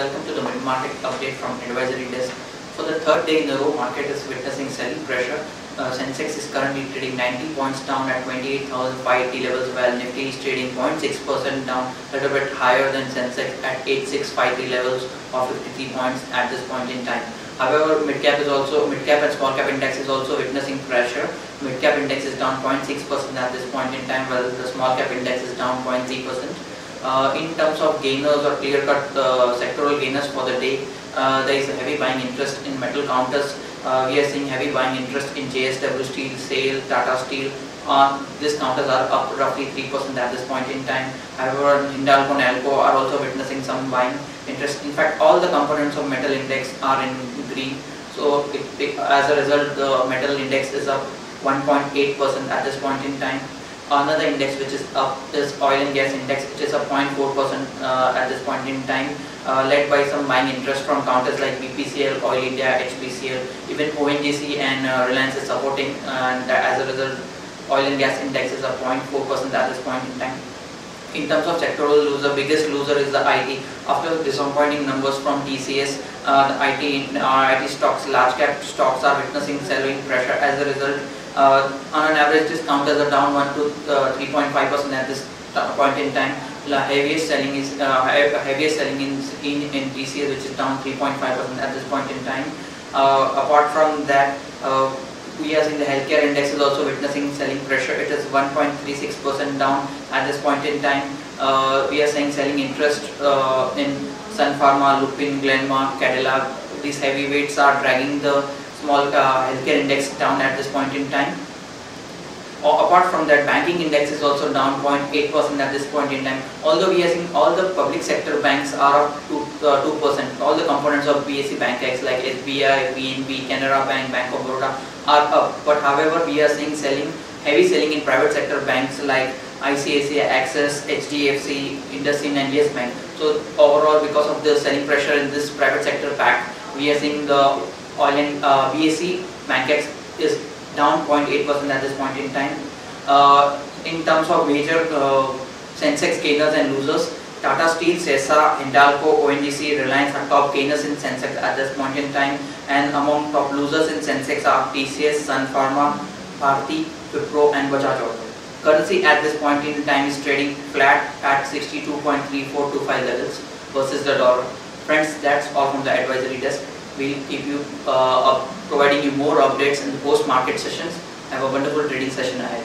welcome to the mid-market update from Advisory Desk. For the third day in a row, market is witnessing selling pressure. Sensex is currently trading 90 points down at 28,580 levels, while Nifty is trading 0.6% down, a little bit higher than Sensex at 8653 levels or 53 points at this point in time. However, mid-cap and small-cap index is also witnessing pressure. Mid-cap index is down 0.6% at this point in time, while the small-cap index is down 0.3%. In terms of gainers or clear-cut sectoral gainers for the day, there is a heavy buying interest in metal counters. We are seeing heavy buying interest in JSW Steel, SAIL, Tata Steel. These counters are up roughly 3% at this point in time. However, Hindalco and Alco are also witnessing some buying interest. In fact, all the components of metal index are in green. So, as a result, the metal index is up 1.8% at this point in time. Another index which is up is oil and gas index, which is up 0.4% at this point in time, led by some buying interest from counters like BPCL, Oil India, HPCL. Even ONGC and Reliance is supporting, and as a result, oil and gas index is up 0.4% at this point in time. In terms of sectoral loser, biggest loser is the IT. After disappointing numbers from TCS, the IT stocks, large cap stocks are witnessing selling pressure. As a result, on an average, these counters are down 1 to 3.5% at this point in time. The heaviest selling is in TCS, which is down 3.5% at this point in time. Apart from that, we are seeing the healthcare index is also witnessing selling pressure. It is 1.36% down at this point in time. We are seeing selling interest in Sun Pharma, Lupin, Glenmark, Cadila. These heavyweights are dragging the small healthcare index down at this point in time. Apart from that, banking index is also down 0.8% at this point in time. Although we are seeing all the public sector banks are up to 2%. All the components of BSE BankX like SBI, PNB, Canara Bank, Bank of Baroda are up. But however, we are seeing heavy selling in private sector banks like ICICI, Axis, HDFC, IndusInd and Yes Bank. So overall, because of the selling pressure in this private sector pack, we are seeing the oil and BSE BankX is down 0.8% at this point in time. In terms of major Sensex gainers and losers, Tata Steel, Sesa, Hindalco, ONGC, Reliance are top gainers in Sensex at this point in time, and among top losers in Sensex are TCS, Sun Pharma, Bharti, Wipro and Bajaj Auto. Currency at this point in time is trading flat at 62.3425 levels versus the dollar. Friends, that's all from the advisory desk. We'll keep you providing you more updates in the post-market sessions. Have a wonderful trading session ahead.